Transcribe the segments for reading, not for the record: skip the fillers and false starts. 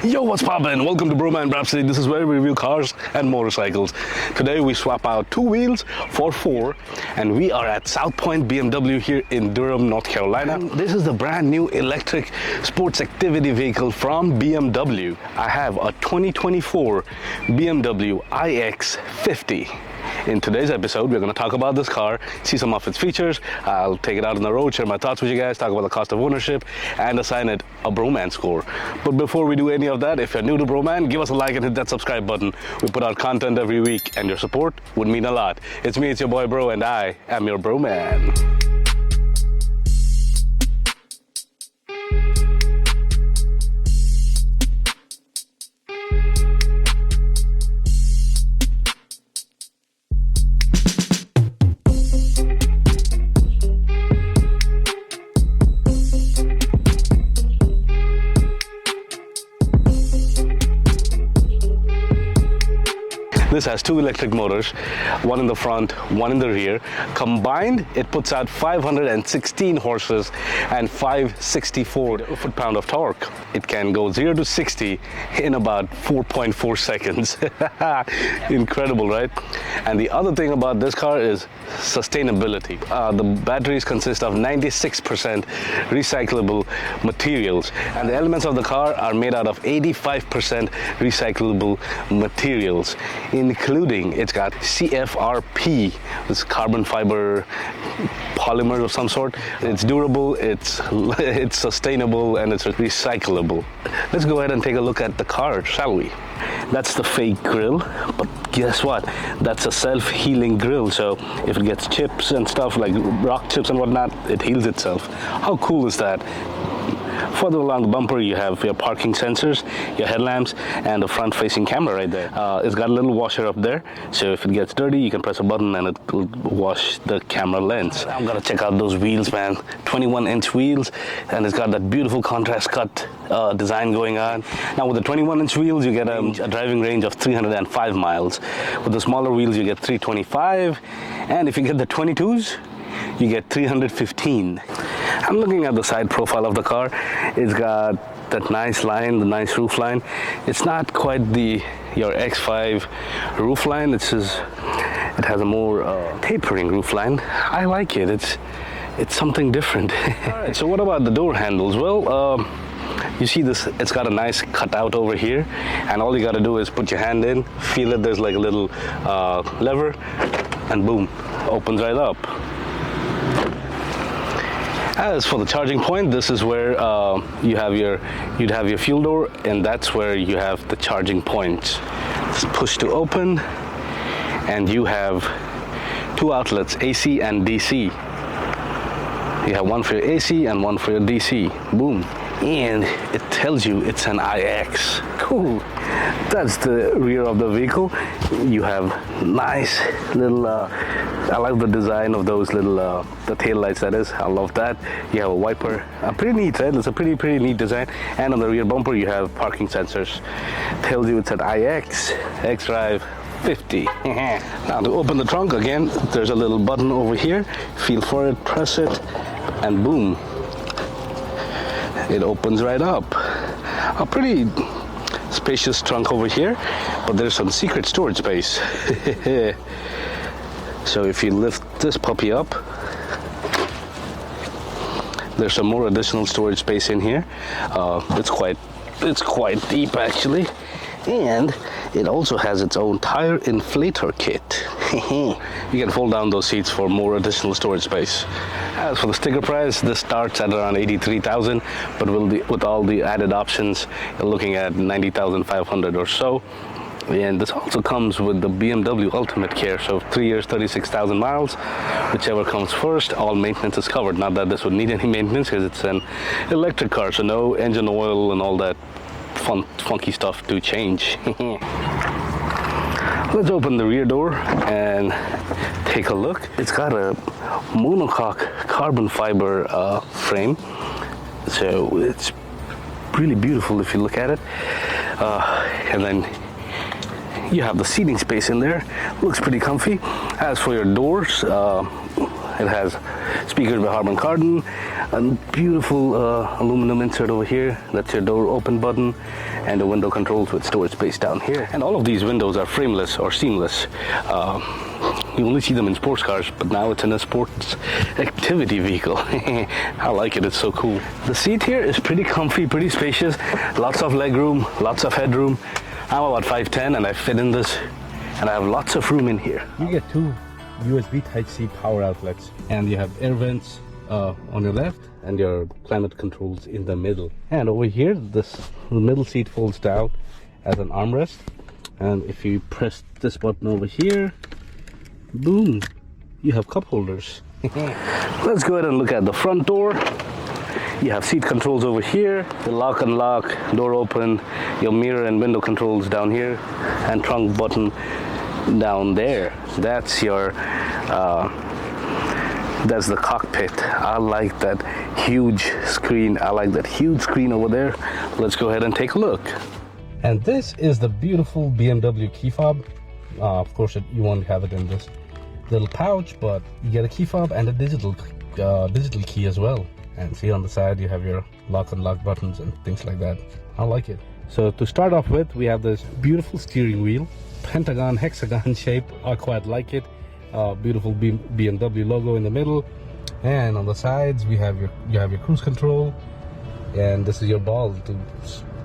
Yo, what's poppin'? Welcome to Bhroman Braapsody. This is where we review cars and motorcycles. Today we swap out 2 wheels for 4 and we are at South Point BMW here in Durham, North Carolina. And this is the brand new electric sports activity vehicle from BMW. I have a 2024 BMW iX50. In today's episode, we're going to talk about this car, see some of its features. I'll take it out on the road, share my thoughts with you guys, talk about the cost of ownership, and assign it a Bhromance score. But before we do any of that, if you're new to Bhroman, give us a like and hit that subscribe button. We put out content every week, and your support would mean a lot. It's me, it's your boy Bro, and I am your Bhroman. This has 2 electric motors, one in the front, one in the rear. Combined, it puts out 516 horses and 564 foot-pound of torque. It can go 0 to 60 in about 4.4 seconds. Incredible, right? And the other thing about this car is sustainability. The batteries consist of 96% recyclable materials, and the elements of the car are made out of 85% recyclable materials, including it's got CFRP, this carbon fiber polymer of some sort. It's durable, it's sustainable, and it's recyclable. Let's go ahead and take a look at the car, shall we? That's the fake grill, but guess what? That's a self-healing grill, so if it gets chips and stuff like rock chips and whatnot, it heals itself. How cool is that? Further along the bumper, you have your parking sensors, your headlamps, and the front-facing camera right there. It's got a little washer up there, so if it gets dirty, you can press a button and it will wash the camera lens. I'm gonna check out those wheels, man. 21-inch wheels, and it's got that beautiful contrast cut design going on. Now, with the 21-inch wheels, you get a driving range of 305 miles. With the smaller wheels, you get 325, and if you get the 22s, you get 315. I'm looking at the side profile of the car. It's got that nice line, the nice roof line. It's not quite your X5 roof line. It has a more tapering roof line. I like it. It's something different. Alright, so what about the door handles? Well, you see this, it's got a nice cutout over here, and all you got to do is put your hand in, feel it, there's like a little lever, and boom, opens right up. As for the charging point, this is where you'd have your fuel door, and that's where you have the charging point. It's push to open, and you have 2 outlets, AC and DC. You have one for your AC and one for your DC. Boom. And it tells you it's an iX. Cool. That's the rear of the vehicle. You have nice little, I like the design of those little, the tail lights, that is. I love that. You have a wiper. Pretty neat, right? It's a pretty neat design. And on the rear bumper, you have parking sensors. Tells you it's an iX xDrive 50. Now to open the trunk, again, there's a little button over here. Feel for it, press it, and boom. It opens right up. A pretty spacious trunk over here, but there's some secret storage space. So if you lift this puppy up, there's some more additional storage space in here. It's quite deep actually, and it also has its own tire inflator kit. You can fold down those seats for more additional storage space. As for the sticker price, this starts at around $83,000, but with all the added options, you're looking at $90,500 or so. And this also comes with the BMW Ultimate Care, so 3 years, 36,000 miles, whichever comes first. All maintenance is covered. Not that this would need any maintenance because it's an electric car, so no engine oil and all that funky stuff to change. Let's open the rear door and take a look. It's got a monocoque carbon fiber frame, so it's really beautiful if you look at it. And then you have the seating space in there. Looks pretty comfy. As for your doors, It has speakers by Harman Kardon, a beautiful aluminum insert over here. That's your door open button, and the window controls with storage space down here. And all of these windows are frameless or seamless. You only see them in sports cars, but now it's in a sports activity vehicle. I like it, it's so cool. The seat here is pretty comfy, pretty spacious, lots of leg room, lots of headroom. I'm about 5'10" and I fit in this, and I have lots of room in here. You get two USB Type-C power outlets, and you have air vents on your left and your climate controls in the middle. And over here, the middle seat folds down as an armrest, and if you press this button over here, boom, you have cup holders. Let's go ahead and look at the front door. You have seat controls over here, the lock and lock, door open, your mirror and window controls down here, and trunk button down there. That's your that's the cockpit. I like that huge screen. I like that huge screen over there. Let's go ahead and take a look. And this is the beautiful BMW key fob. Of course, you won't have it in this little pouch, but you get a key fob and a digital key as well. And see, on the side you have your lock and lock buttons and things like that. I like it. So to start off with, we have this beautiful steering wheel, pentagon, hexagon shape. I quite like it. Beautiful BMW logo in the middle, and on the sides you have your cruise control, and this is your ball to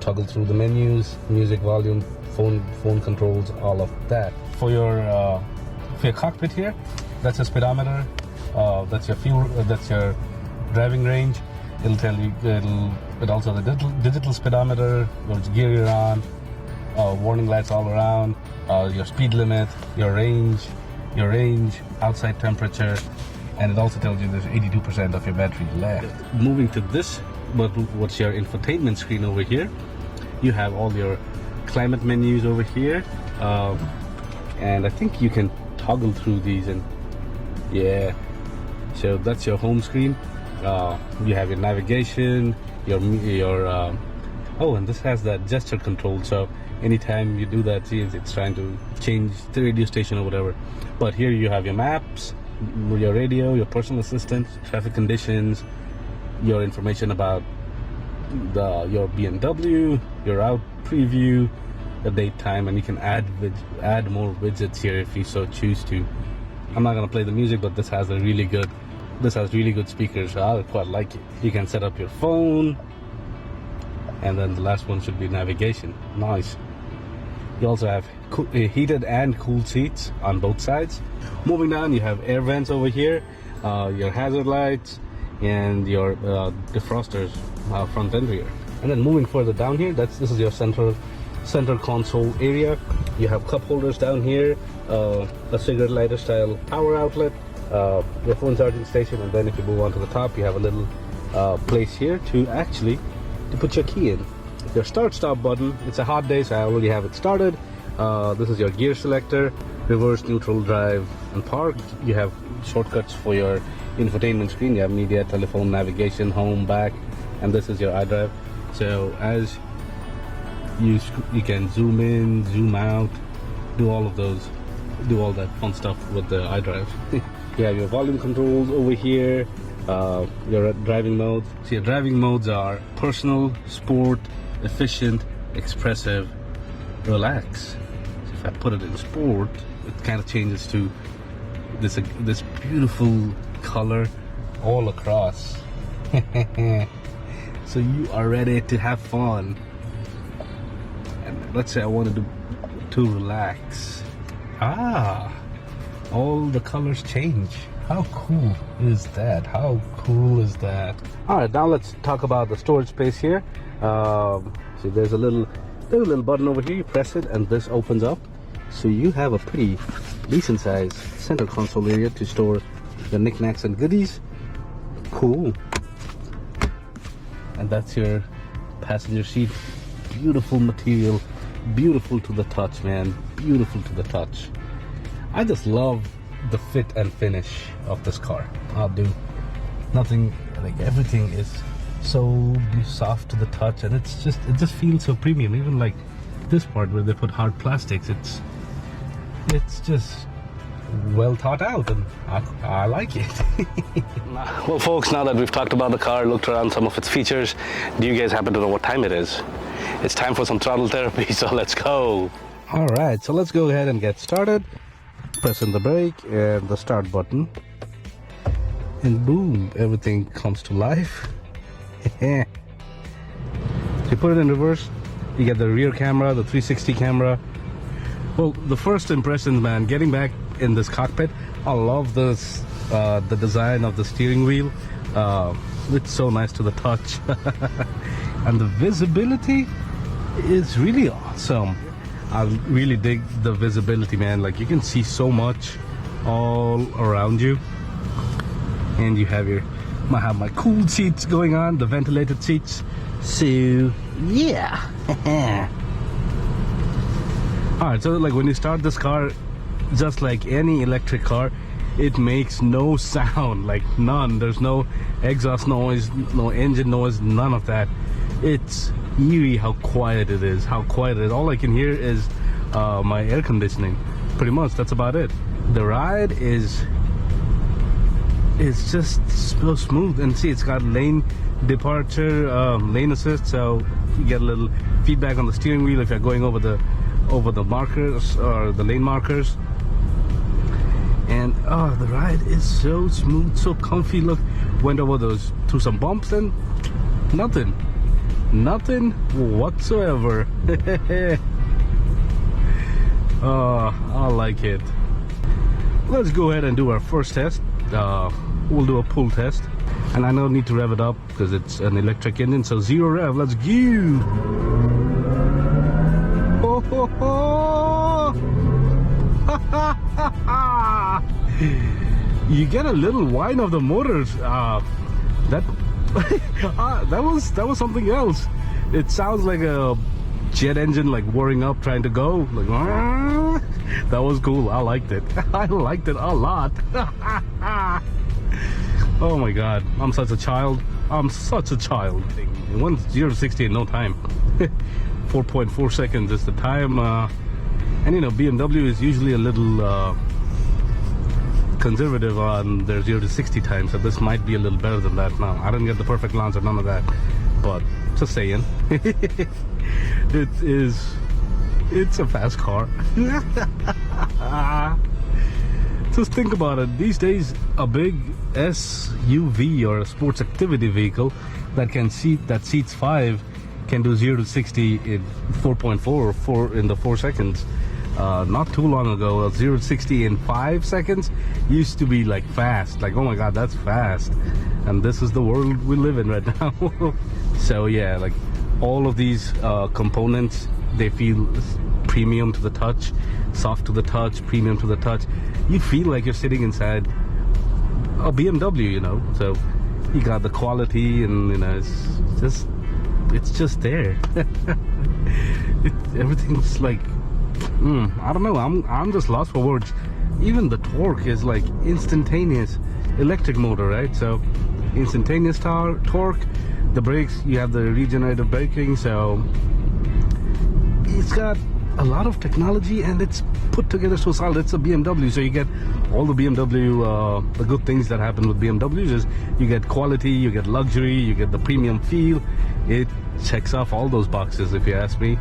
toggle through the menus, music, volume, phone controls, all of that. For your cockpit here, that's your speedometer, that's your fuel, that's your driving range. It'll tell you, it also has a digital speedometer, which gear you're on, warning lights all around, your speed limit, your range, outside temperature, and it also tells you there's 82% of your battery left. Moving to this, what's your infotainment screen over here? You have all your climate menus over here, and I think you can toggle through these, and yeah, so that's your home screen. You have your navigation, oh, and this has that gesture control, so anytime you do that, see, it's trying to change the radio station or whatever. But here you have your maps, your radio, your personal assistant, traffic conditions, your information about your BMW, your route preview, the date, time, and you can add more widgets here if you so choose to. I'm not gonna play the music, but this has really good speakers, so I quite like it. You can set up your phone, and then the last one should be navigation. Nice. You also have heated and cooled seats on both sides. Moving down, you have air vents over here, your hazard lights, and your defrosters front and rear. And then moving further down here, this is your center console area. You have cup holders down here, a cigarette lighter style power outlet, your phone charging station, and then if you move on to the top, you have a little place here to put your key in. Your start stop button, it's a hot day, so I already have it started. This is your gear selector, reverse, neutral, drive, and park. You have shortcuts for your infotainment screen. You have media, telephone, navigation, home, back, and this is your iDrive. So as you can zoom in, zoom out, do all that fun stuff with the iDrive. You have your volume controls over here, your driving modes. So your driving modes are personal, sport, efficient, expressive, relax. So if I put it in sport, it kind of changes to this beautiful color all across. So you are ready to have fun. And let's say I wanted to relax. All the colors change. How cool is that? How cool is that? All right, now let's talk about the storage space here. See, there's a little button over here. You press it, and this opens up. So you have a pretty decent sized center console area to store your knickknacks and goodies. Cool. And that's your passenger seat. Beautiful material, beautiful to the touch, man. Beautiful to the touch. I just love the fit and finish of this car. I'll do nothing, like everything is so soft to the touch, and it just feels so premium. Even like this part where they put hard plastics, it's just well thought out, and I like it. Well, folks, now that we've talked about the car, looked around some of its features, do you guys happen to know what time it is? It's time for some throttle therapy, so let's go. All right, so let's go ahead and get started. Pressing the brake and the start button, and boom, everything comes to life. You put it in reverse, you get the rear camera, the 360 camera. Well, the first impressions, man, getting back in this cockpit, I love this, the design of the steering wheel. It's so nice to the touch. And the visibility is really awesome. I really dig the visibility, man. Like, you can see so much all around you. And you have I have my cool seats going on, the ventilated seats. So, yeah. Alright, so like when you start this car, just like any electric car, it makes no sound, like none. There's no exhaust noise, no engine noise, none of that. It's eerie how quiet it is, All I can hear is my air conditioning. Pretty much, that's about it. The ride is just so smooth. And see, it's got lane departure, lane assist, so you get a little feedback on the steering wheel if you're going over the markers or the lane markers. And the ride is so smooth, so comfy. Look, went over through some bumps and nothing whatsoever. I like it. Let's go ahead and do our first test. We'll do a pull test, and I don't need to rev it up because it's an electric engine, so 0 rev. Let's go. Ho, ho, ho. You get a little whine of the motors. That was something else. It sounds like a jet engine, like warming up, trying to go. Like, that was cool. I liked it. I liked it a lot. Oh my god, I'm such a child. It went 0 to 60 in no time. 4.4 seconds is the time. And you know, BMW is usually a little conservative on their 0 to 60 time, so this might be a little better than that. Now, I didn't get the perfect launch or none of that, but just saying. It's a fast car. Just think about it. These days, a big SUV or a sports activity vehicle that seats 5 can do 0 to 60 in 4.4 in the 4 seconds. Not too long ago, 0 to 60 in 5 seconds used to be like fast. Like, oh my god, that's fast. And this is the world we live in right now. So yeah, like all of these components, they feel premium to the touch, soft to the touch, premium to the touch. You feel like you're sitting inside a BMW, you know. So you got the quality, and you know, it's just there. Everything's like, I don't know. I'm just lost for words. Even the torque is like instantaneous. Electric motor, right? So instantaneous torque. The brakes, you have the regenerative braking, so it's got a lot of technology and it's put together so solid. It's a BMW, so you get all the BMW, the good things that happen with BMWs is you get quality, you get luxury, you get the premium feel. It checks off all those boxes, if you ask me.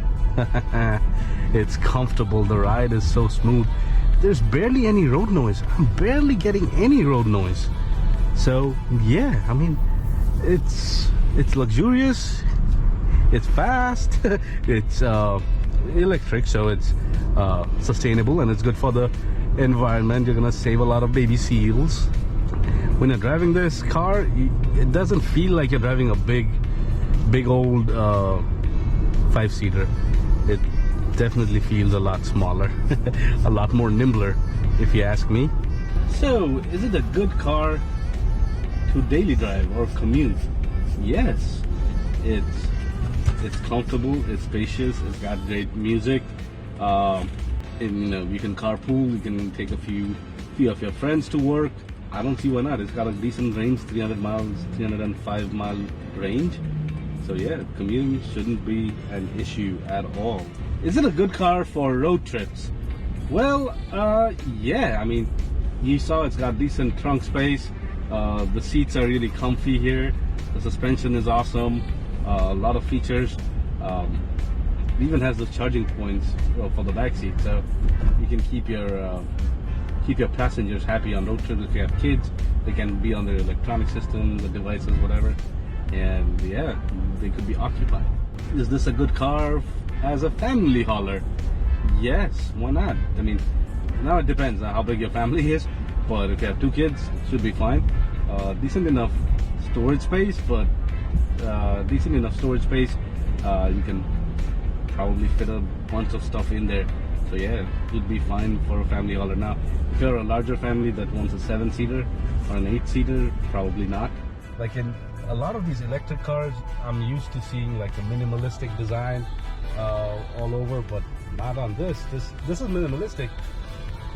It's comfortable, the ride is so smooth. There's barely any road noise. I'm barely getting any road noise. So yeah, I mean, it's luxurious, it's fast, it's electric, so it's sustainable, and it's good for the environment. You're gonna save a lot of baby seals. When you're driving this car, it doesn't feel like you're driving a big old 5-seater. It definitely feels a lot smaller, a lot more nimbler, if you ask me. So, is it a good car to daily drive or commute? Yes, it's comfortable, it's spacious, it's got great music. And, you know, you can carpool, you can take a few of your friends to work. I don't see why not. It's got a decent range, 300 miles, 305 mile range. So yeah, commuting shouldn't be an issue at all. Is it a good car for road trips? Well, yeah, I mean, you saw it's got decent trunk space. The seats are really comfy here. The suspension is awesome. A lot of features. It even has those charging points for the back seat, so you can keep your passengers happy on road trips. If you have kids, they can be on their electronic system, the devices, whatever, and yeah, they could be occupied. Is this a good car as a family hauler? Yes, why not? I mean, now it depends on how big your family is, but if you have 2 kids, it should be fine. Decent enough storage space, but you can probably fit a bunch of stuff in there. So yeah, it would be fine for a family hauler. Now, if you're a larger family that wants a 7-seater or an 8-seater, probably not. Like in a lot of these electric cars, I'm used to seeing like a minimalistic design all over, but not on this. This is minimalistic,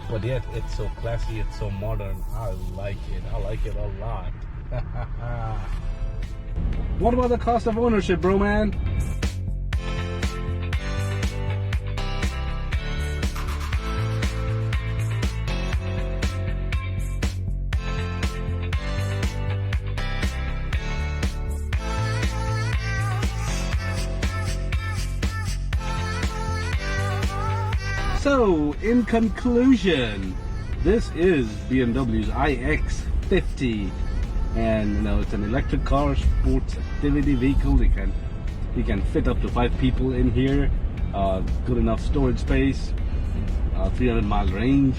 but yet it's so classy, it's so modern. I like it a lot. What about the cost of ownership, bro man? So, in conclusion, this is BMW's iX50, and you know, it's an electric car, sports activity vehicle. You can fit up to 5 people in here. Good enough storage space, 300-mile range.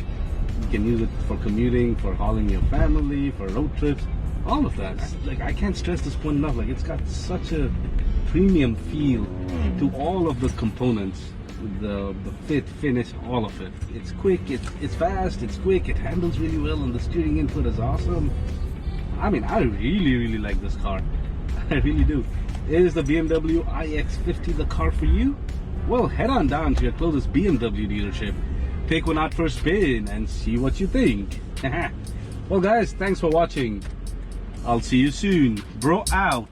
You can use it for commuting, for hauling your family, for road trips, all of that. Like, I can't stress this point enough. Like, it's got such a premium feel to all of the components. The fit, finish, all of it. It's quick, it's fast, it's quick, it handles really well, and the steering input is awesome. I mean, I really like this car. I really do. Is the BMW iX50 the car for you? Well, head on down to your closest BMW dealership, take one out for a spin, and see what you think. Well guys, thanks for watching. I'll see you soon. Bro out.